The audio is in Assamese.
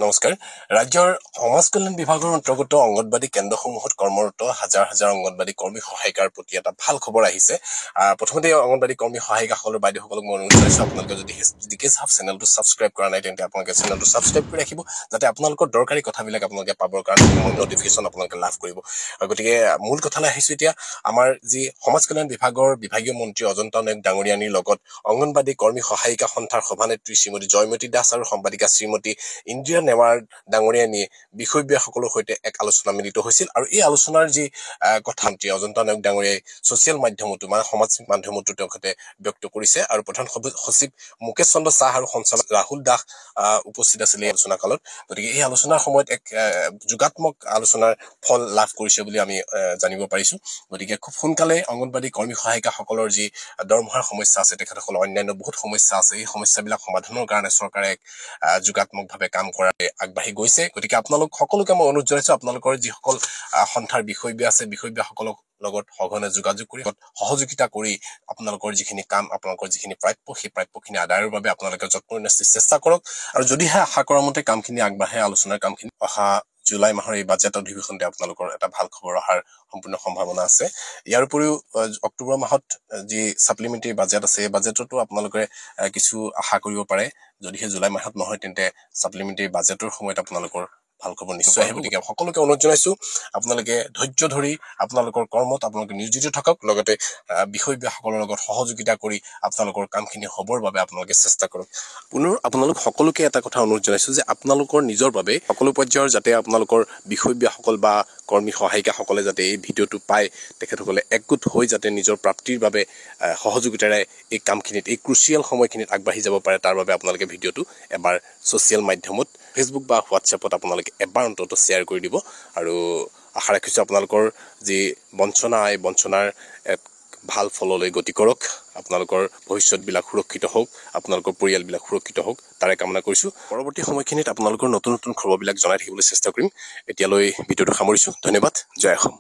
নমস্কাৰ। ৰাজ্যৰ সমাজ কল্যাণ বিভাগৰ অন্তৰ্গত অংগনবাদী কেন্দ্ৰসমূহত কৰ্মৰত হাজাৰ হাজাৰ অংগনবাদী কৰ্মী সহায়িকাৰ প্ৰতি এটা ভাল খবৰ আহিছে। প্ৰথমতে অংগনবাদী কৰ্মী সহায়িকাসকলৰ বাইদেউসকলক মই অনুৰোধ জনাইছো, আপোনালোকে যদি ডিকে সাব চেনেলটো ছাবস্ক্ৰাইব কৰা নাই তেন্তে আপোনালোকে চেনেলটো ছাবস্ক্ৰাইব কৰি ৰাখিব, যাতে আপোনালোকৰ দৰকাৰী কথাবিলাক আপোনালোকে পাবৰ কাৰণে নটিফিকেশ্যন আপোনালোকে লাভ কৰিব। গতিকে মূল কথালৈ আহিছো এতিয়া। আমাৰ যি সমাজ কল্যাণ বিভাগৰ বিভাগীয় মন্ত্ৰী অজন্তা নায়ক ডাঙৰীয়ানীৰ লগত অংগনবাদী কৰ্মী সহায়িকা সন্থাৰ সভানেত্ৰী শ্ৰীমতী জয়মতী দাস আৰু সম্পাদিকা শ্ৰীমতী ইন্দ্ৰিয়া নেৱাৰ ডাঙৰীয়ানীয়ে বিষয়ববীয়াসকলৰ সৈতে এক আলোচনা মিলিত হৈছিল। আৰু এই আলোচনাৰ যি কথা অজন্তা নায়ক ডাঙৰীয়াই ছচিয়েল মাধ্যমতো সমাজ মাধ্যমতো তেখেতে ব্যক্ত কৰিছে। আৰু প্ৰধান সচিব মুকেশ চন্দ্ৰ শ্বাহ আৰু সঞ্চালক ৰাহুল দাস উপস্থিত আছিলে এই আলোচনা কালত। গতিকে এই আলোচনাৰ সময়ত এক যোগাত্মক আলোচনাৰ ফল লাভ কৰিছে বুলি আমি জানিব পাৰিছো। গতিকে খুব সোনকালে অংগনবাদী কৰ্মী সহায়িকাসকলৰ যি দৰমহাৰ সমস্যা আছে, তেখেতসকলৰ অন্যান্য বহুত সমস্যা আছে, এই সমস্যাবিলাক সমাধানৰ কাৰণে চৰকাৰে এক যোগাত্মকভাৱে কাম কৰাতে আগবাঢ়ি গৈছে। গতিকে আপোনালোক সকলোকে মই অনুৰোধ জনাইছো, আপোনালোকৰ যিসকল সন্থাৰ বিষয়ববীয়া আছে, বিষয়ববীয়াসকলক লগত সঘনে যোগাযোগ কৰি সহযোগিতা কৰি আপোনালোকৰ যিখিনি কাম, আপোনালোকৰ যিখিনি প্ৰাপ্য, সেই প্ৰাপ্যখিনি আদায়ৰ বাবে আপোনালোকে যৎপৰোনাস্তি চেষ্টা কৰক। আৰু যদিহে আশা কৰা মতে কামখিনি আগবাঢ়ে, আলোচনাৰ কামখিনি অহা জুলাই মাহৰ এই বাজেট অধিৱেশনতে আপোনালোকৰ এটা ভাল খবৰ অহাৰ সম্পূৰ্ণ সম্ভাৱনা আছে। ইয়াৰ উপৰিও অক্টোবৰ মাহত যি ছাপ্লিমেণ্টাৰী বাজেট আছে, এই বাজেটতো আপোনালোকে কিছু আশা কৰিব পাৰে। যদিহে জুলাই মাহত নহয় তেন্তে ছাপ্লিমেণ্টাৰী বাজেটৰ সময়ত আপোনালোকৰ ভাল খবৰ নিশ্চয় আহিব। গতিকে সকলোকে অনুৰোধ জনাইছো, আপোনালোকে ধৈৰ্য ধৰি আপোনালোকৰ কৰ্মত আপোনালোকে নিয়োজিত থাকক, লগতে বিষয়ববীয়াসকলৰ লগত সহযোগিতা কৰি আপোনালোকৰ কামখিনি হ'বৰ বাবে আপোনালোকে চেষ্টা কৰক। পুনৰ আপোনালোক সকলোকে এটা কথা অনুৰোধ জনাইছো যে আপোনালোকৰ নিজৰ বাবে সকলো পৰ্যায়ৰ যাতে আপোনালোকৰ বিষয়ববীয়াসকল বা কৰ্মী সহায়িকাসকলে যাতে এই ভিডিঅ'টো পায়, তেখেতসকলে একগোট হৈ যাতে নিজৰ প্ৰাপ্তিৰ বাবে সহযোগিতাৰে এই কামখিনিত, এই ক্ৰুচিয়েল সময়খিনিত আগবাঢ়ি যাব পাৰে, তাৰ বাবে আপোনালোকে ভিডিঅ'টো এবাৰ ছচিয়েল মাধ্যমত ফেচবুক বা হোৱাটছএপত আপোনালোকে এবাৰ অন্তত শ্বেয়াৰ কৰি দিব। আৰু আশা ৰাখিছোঁ আপোনালোকৰ যি বঞ্চনা, এই বঞ্চনাৰ এক ভাল ফললৈ গতি কৰক, আপোনালোকৰ ভৱিষ্যতবিলাক সুৰক্ষিত হওক, আপোনালোকৰ পৰিয়ালবিলাক সুৰক্ষিত হওক, তাৰে কামনা কৰিছোঁ। পৰৱৰ্তী সময়খিনিত আপোনালোকৰ নতুন নতুন খবৰবিলাক জনাই থাকিবলৈ চেষ্টা কৰিম। এতিয়ালৈ ভিডিঅ'টো সামৰিছোঁ। ধন্যবাদ। জয় অসম।